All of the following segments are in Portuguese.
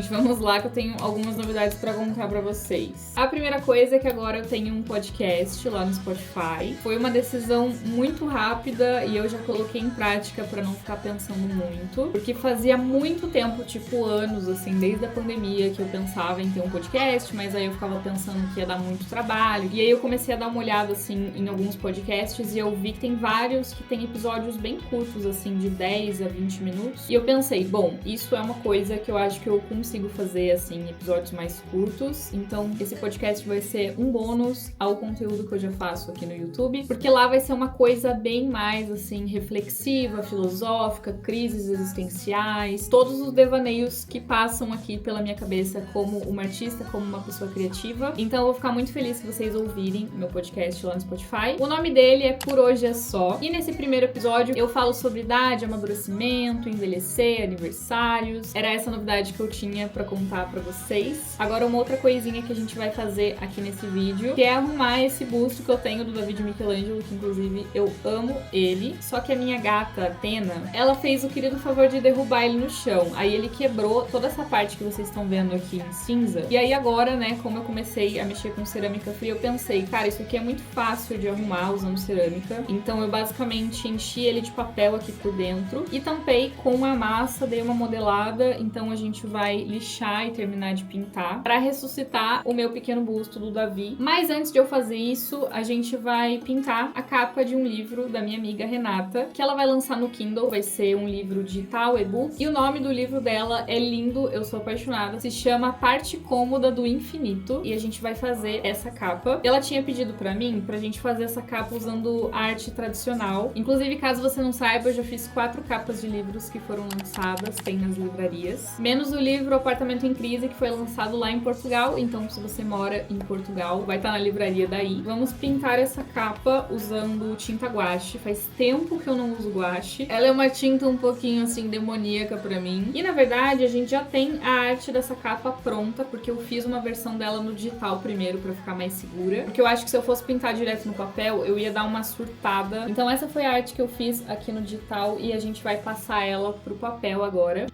gente, vamos lá que eu tenho algumas novidades pra contar pra vocês. A primeira coisa é que agora eu tenho um podcast lá no Spotify. Foi uma decisão muito rápida e eu já coloquei em prática pra não ficar pensando muito, porque fazia muito tempo, tipo anos, assim, desde a pandemia, que eu pensava em ter um podcast, mas aí eu ficava pensando que ia dar muito trabalho. E aí eu comecei a dar uma olhada, assim, em alguns podcasts e eu vi que tem vários que tem episódios bem curtos, assim, de 10 a 20 minutos. E eu pensei, bom, isso é uma coisa que eu acho que eu consigo fazer, assim, episódios mais curtos. Então, esse podcast vai ser um bônus ao conteúdo que eu já faço aqui no YouTube, porque lá vai ser uma coisa bem mais, assim, reflexiva, filosófica, crises existenciais, todos os devaneios que passam aqui pela minha cabeça como uma artista, como uma pessoa criativa. Então, eu vou ficar muito feliz se vocês ouvirem meu podcast lá no Spotify. O nome dele é Por Hoje É Só. E nesse primeiro episódio, eu falo sobre idade, amadurecimento, envelhecer, aniversários. Era essa novidade que eu tinha pra contar pra vocês. Agora, uma outra coisinha que a gente vai fazer aqui nesse vídeo, que é arrumar esse busto que eu tenho do David Michelangelo, que inclusive eu amo ele. Só que a minha gata, Atena, ela fez o querido favor de derrubar ele no chão. Aí ele quebrou toda essa parte que vocês estão vendo aqui em cinza. E aí agora, né, como eu comecei a mexer com cerâmica fria, eu pensei, cara, isso aqui é muito fácil de arrumar usando cerâmica. Então eu basicamente enchi ele de papel aqui por dentro e tampei com a massa, dei uma modelada. Então a gente vai lixar e terminar de pintar pra ressuscitar o meu pequeno busto do Davi. Mas antes de eu fazer isso, a gente vai pintar a capa de um livro da minha amiga Renata, que ela vai lançar no Kindle. Vai ser um livro digital, e-book. E o nome do livro dela é lindo, eu sou apaixonada. Se chama Parte Cômoda do Infinito. E a gente vai fazer essa capa. Ela tinha pedido pra mim, pra gente fazer essa capa usando arte tradicional. Inclusive, caso você não saiba, eu já fiz 4 capas de livros que foram lançadas, tem nas livrarias. Menos o livro Apartamento em Crise, que foi lançado lá em Portugal. Então, se você mora em Portugal, vai estar na livraria daí. Vamos pintar essa capa usando tinta guache. Faz tempo que eu não uso guache. Ela é uma tinta um pouquinho, assim, demoníaca pra mim. E, na verdade, a gente já tem a arte dessa capa pronta, porque eu fiz uma versão dela no digital primeiro, pra ficar mais segura. Porque eu acho que se eu fosse pintar direto no papel, eu ia dar uma surtada. Então, essa foi a arte que eu fiz aqui no digital e a gente vai passar ela pro papel agora.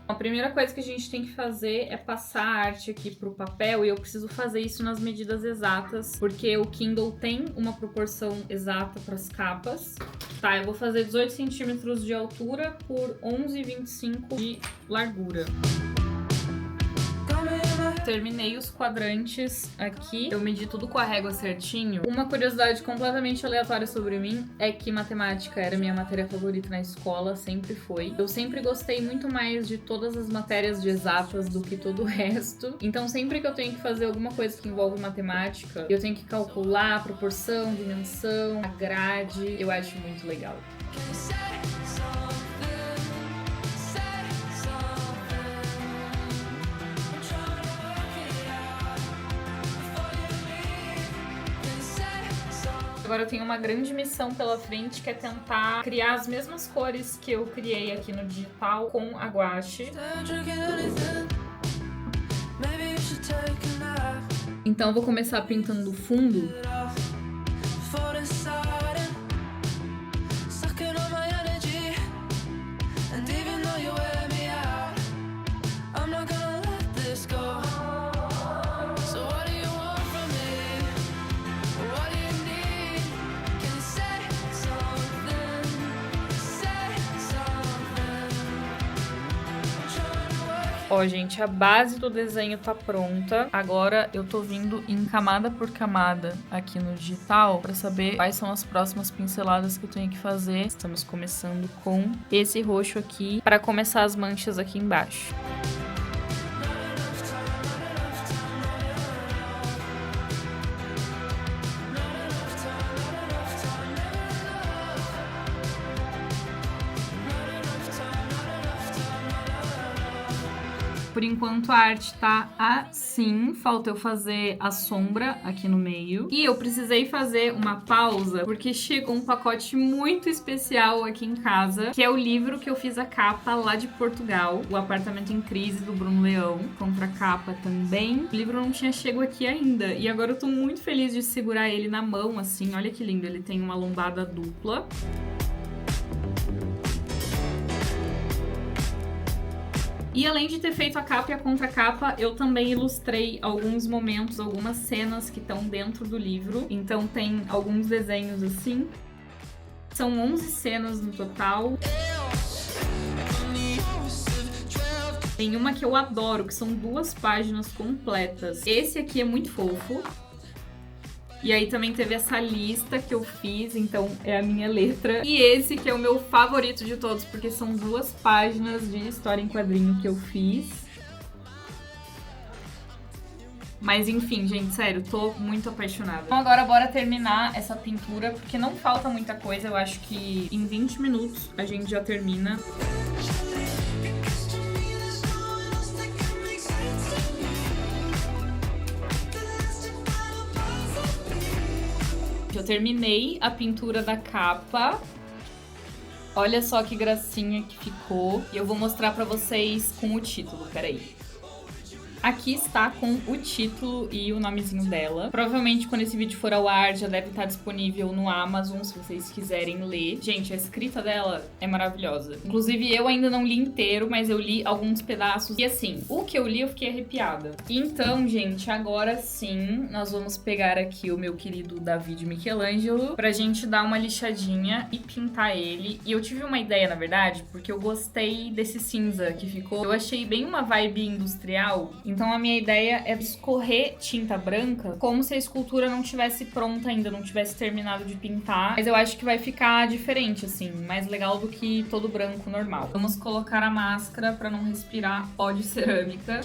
A primeira coisa que a gente tem que fazer é passar a arte aqui pro papel, e eu preciso fazer isso nas medidas exatas, porque o Kindle tem uma proporção exata para as capas. Tá, eu vou fazer 18 centímetros de altura por 11,25 de largura. Terminei os quadrantes aqui. Eu medi tudo com a régua certinho. Uma curiosidade completamente aleatória sobre mim é que matemática era minha matéria favorita na escola, sempre foi. Eu sempre gostei muito mais de todas as matérias de exatas do que todo o resto. Então sempre que eu tenho que fazer alguma coisa que envolve matemática, eu tenho que calcular a proporção, dimensão, a grade. Eu acho muito legal. Agora eu tenho uma grande missão pela frente, que é tentar criar as mesmas cores que eu criei aqui no digital com a guache. Então eu vou começar pintando o fundo. Ó, gente, a base do desenho tá pronta. Agora eu tô vindo em camada por camada aqui no digital pra saber quais são as próximas pinceladas que eu tenho que fazer. Estamos começando com esse roxo aqui para começar as manchas aqui embaixo. Por enquanto a arte tá assim, falta eu fazer a sombra aqui no meio. E eu precisei fazer uma pausa, porque chegou um pacote muito especial aqui em casa, que é o livro que eu fiz a capa lá de Portugal, O Apartamento em Crise, do Bruno Leão, contracapa também. O livro não tinha chego aqui ainda, e agora eu tô muito feliz de segurar ele na mão, assim, olha que lindo, ele tem uma lombada dupla. E além de ter feito a capa e a contracapa, eu também ilustrei alguns momentos, algumas cenas que estão dentro do livro. Então tem alguns desenhos assim. São 11 cenas no total. Tem uma que eu adoro, que são 2 páginas completas. Esse aqui é muito fofo. E aí também teve essa lista que eu fiz, então é a minha letra. E esse que é o meu favorito de todos, porque são 2 páginas de história em quadrinho que eu fiz. Mas enfim, gente, sério, tô muito apaixonada. Então agora bora terminar essa pintura, porque não falta muita coisa. Eu acho que em 20 minutos a gente já termina. Eu terminei a pintura da capa. Olha só que gracinha que ficou. E eu vou mostrar pra vocês com o título, peraí. Aqui está com o título e o nomezinho dela. Provavelmente quando esse vídeo for ao ar já deve estar disponível no Amazon, se vocês quiserem ler. Gente, a escrita dela é maravilhosa. Inclusive eu ainda não li inteiro, mas eu li alguns pedaços. E assim, o que eu li eu fiquei arrepiada. Então, gente, agora sim nós vamos pegar aqui o meu querido David Michelangelo pra gente dar uma lixadinha e pintar ele. E eu tive uma ideia, na verdade, porque eu gostei desse cinza que ficou. Eu achei bem uma vibe industrial. Então a minha ideia é escorrer tinta branca como se a escultura não tivesse pronta ainda, não tivesse terminado de pintar. Mas eu acho que vai ficar diferente, assim, mais legal do que todo branco normal. Vamos colocar a máscara pra não respirar pó de cerâmica.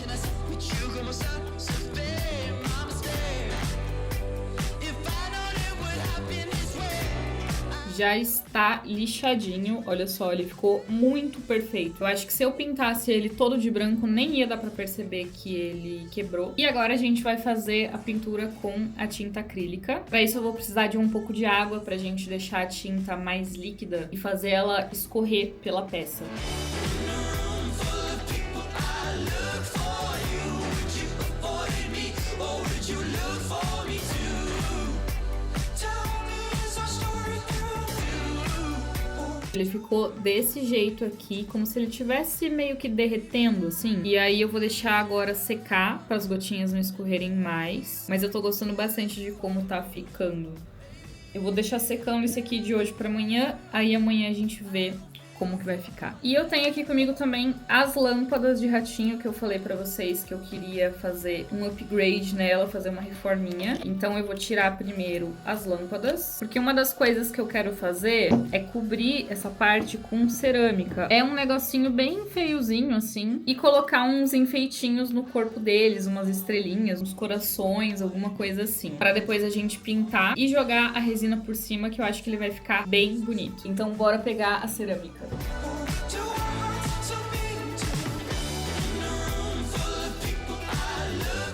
Já está lixadinho, olha só, ele ficou muito perfeito. Eu acho que se eu pintasse ele todo de branco, nem ia dar pra perceber que ele quebrou. E agora a gente vai fazer a pintura com a tinta acrílica. Pra isso eu vou precisar de um pouco de água pra gente deixar a tinta mais líquida e fazer ela escorrer pela peça. Ele ficou desse jeito aqui, como se ele tivesse meio que derretendo, assim. E aí eu vou deixar agora secar, para as gotinhas não escorrerem mais. Mas eu tô gostando bastante de como tá ficando. Eu vou deixar secando esse aqui de hoje para amanhã, aí amanhã a gente vê como que vai ficar. E eu tenho aqui comigo também as lâmpadas de ratinho que eu falei pra vocês que eu queria fazer um upgrade nela, fazer uma reforminha. Então eu vou tirar primeiro as lâmpadas, porque uma das coisas que eu quero fazer é cobrir essa parte com cerâmica. É um negocinho bem feiozinho assim, e colocar uns enfeitinhos no corpo deles, umas estrelinhas, uns corações, alguma coisa assim, pra depois a gente pintar e jogar a resina por cima, que eu acho que ele vai ficar bem bonito. Então bora pegar a cerâmica.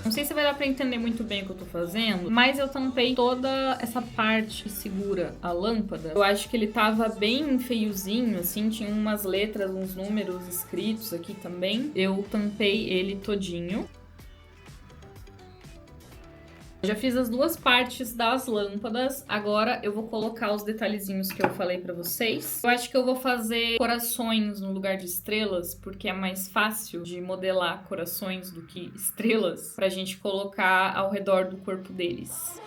Não sei se vai dar pra entender muito bem o que eu tô fazendo, mas eu tampei toda essa parte que segura a lâmpada. Eu acho que ele tava bem feiozinho, assim, tinha umas letras, uns números escritos aqui também. Eu tampei ele todinho. Já fiz as 2 partes das lâmpadas, agora eu vou colocar os detalhezinhos que eu falei pra vocês. Eu acho que eu vou fazer corações no lugar de estrelas, porque é mais fácil de modelar corações do que estrelas, pra gente colocar ao redor do corpo deles.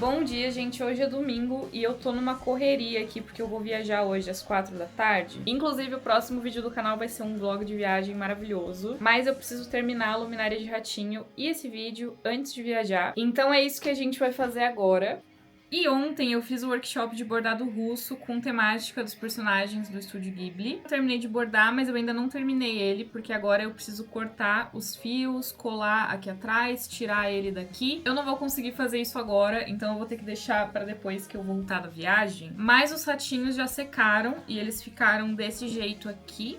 Bom dia, gente. Hoje é domingo e eu tô numa correria aqui porque eu vou viajar hoje às 4 da tarde. Inclusive, o próximo vídeo do canal vai ser um vlog de viagem maravilhoso. Mas eu preciso terminar a luminária de ratinho e esse vídeo antes de viajar. Então é isso que a gente vai fazer agora. E ontem eu fiz o workshop de bordado russo com temática dos personagens do Estúdio Ghibli. Eu terminei de bordar, mas eu ainda não terminei ele, porque agora eu preciso cortar os fios, colar aqui atrás, tirar ele daqui. Eu não vou conseguir fazer isso agora, então eu vou ter que deixar pra depois que eu voltar da viagem. Mas os ratinhos já secaram e eles ficaram desse jeito aqui.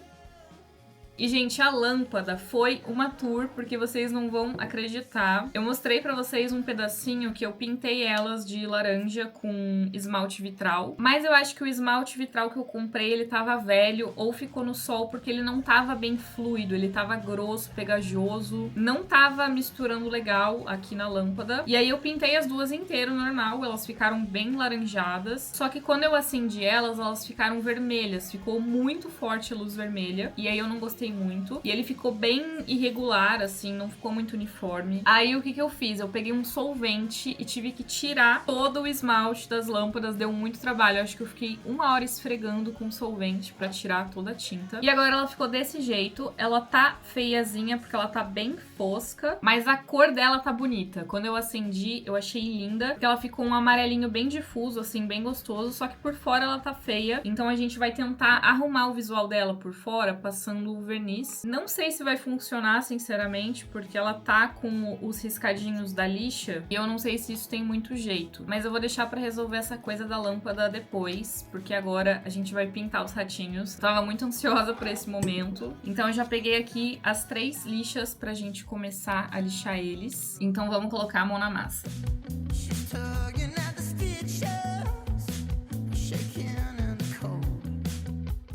E, gente, a lâmpada foi uma tour, porque vocês não vão acreditar. Eu mostrei pra vocês um pedacinho que eu pintei elas de laranja com esmalte vitral. Mas eu acho que o esmalte vitral que eu comprei, ele tava velho ou ficou no sol, porque ele não tava bem fluido. Ele tava grosso, pegajoso, não tava misturando legal aqui na lâmpada. E aí eu pintei as duas inteiras, normal, elas ficaram bem laranjadas. Só que quando eu acendi elas ficaram vermelhas. Ficou muito forte a luz vermelha. E aí eu não gostei muito. E ele ficou bem irregular, assim, não ficou muito uniforme. Aí o que eu fiz? Eu peguei um solvente e tive que tirar todo o esmalte das lâmpadas. Deu muito trabalho. Eu acho que eu fiquei 1 hora esfregando com solvente pra tirar toda a tinta. E agora ela ficou desse jeito. Ela tá feiazinha porque ela tá bem fosca, mas a cor dela tá bonita. Quando eu acendi, eu achei linda, porque ela ficou um amarelinho bem difuso, assim, bem gostoso, só que por fora ela tá feia. Então a gente vai tentar arrumar o visual dela por fora, passando o verniz. Não sei se vai funcionar, sinceramente, porque ela tá com os riscadinhos da lixa e eu não sei se isso tem muito jeito. Mas eu vou deixar pra resolver essa coisa da lâmpada depois, porque agora a gente vai pintar os ratinhos. Eu tava muito ansiosa por esse momento. Então eu já peguei aqui as 3 lixas pra gente começar a lixar eles. Então vamos colocar a mão na massa.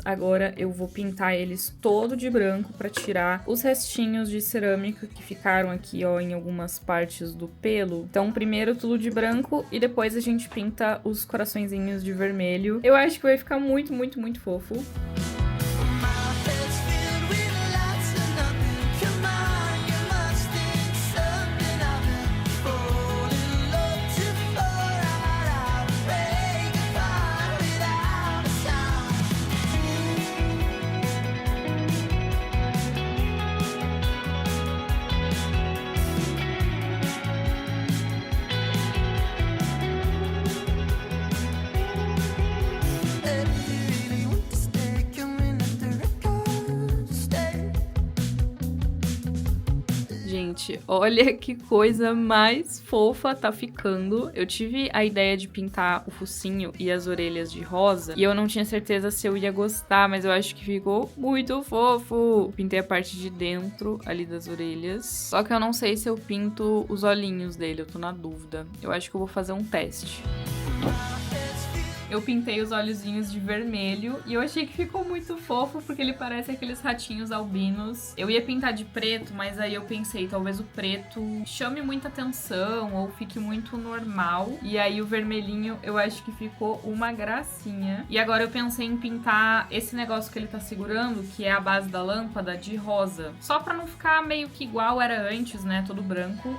Agora eu vou pintar eles todo de branco pra tirar os restinhos de cerâmica que ficaram aqui, ó, em algumas partes do pelo. Então primeiro tudo de branco e depois a gente pinta os coraçõezinhos de vermelho. Eu acho que vai ficar muito, muito, muito fofo. Gente, olha que coisa mais fofa tá ficando. Eu tive a ideia de pintar o focinho e as orelhas de rosa e eu não tinha certeza se eu ia gostar, mas eu acho que ficou muito fofo. Pintei a parte de dentro ali das orelhas, só que eu não sei se eu pinto os olhinhos dele, eu tô na dúvida. Eu acho que eu vou fazer um teste. Eu pintei os olhozinhos de vermelho e eu achei que ficou muito fofo porque ele parece aqueles ratinhos albinos. Eu ia pintar de preto, mas aí eu pensei, talvez o preto chame muita atenção ou fique muito normal. E aí o vermelhinho eu acho que ficou uma gracinha. E agora eu pensei em pintar esse negócio que ele tá segurando, que é a base da lâmpada, de rosa. Só pra não ficar meio que igual era antes, né, todo branco.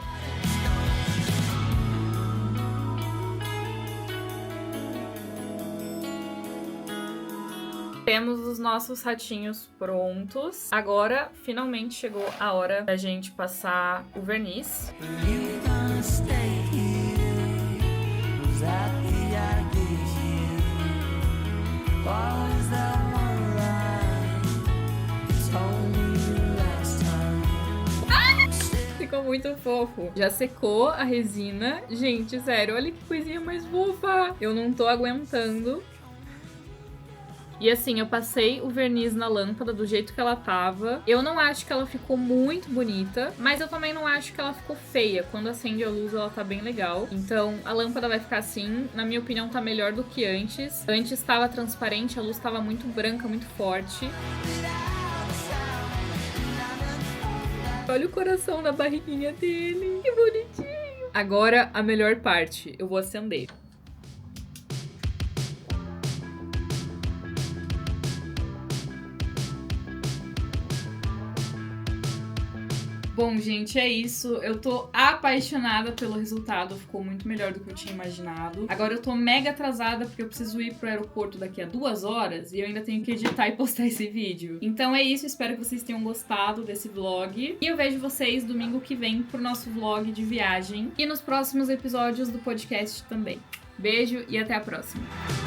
Temos os nossos ratinhos prontos. Agora, finalmente chegou a hora da gente passar o verniz. Ficou muito fofo. Já secou a resina. Gente, sério, olha que coisinha mais fofa. Eu não tô aguentando. E assim, eu passei o verniz na lâmpada do jeito que ela tava. Eu não acho que ela ficou muito bonita, mas eu também não acho que ela ficou feia. Quando acende a luz, ela tá bem legal. Então, a lâmpada vai ficar assim. Na minha opinião, tá melhor do que antes. Antes tava transparente, a luz tava muito branca, muito forte. Olha o coração na barriguinha dele. Que bonitinho. Agora, a melhor parte. Eu vou acender. Bom, gente, é isso. Eu tô apaixonada pelo resultado. Ficou muito melhor do que eu tinha imaginado. Agora eu tô mega atrasada porque eu preciso ir pro aeroporto daqui a 2 horas e eu ainda tenho que editar e postar esse vídeo. Então é isso, espero que vocês tenham gostado desse vlog. E eu vejo vocês domingo que vem pro nosso vlog de viagem e nos próximos episódios do podcast também. Beijo e até a próxima!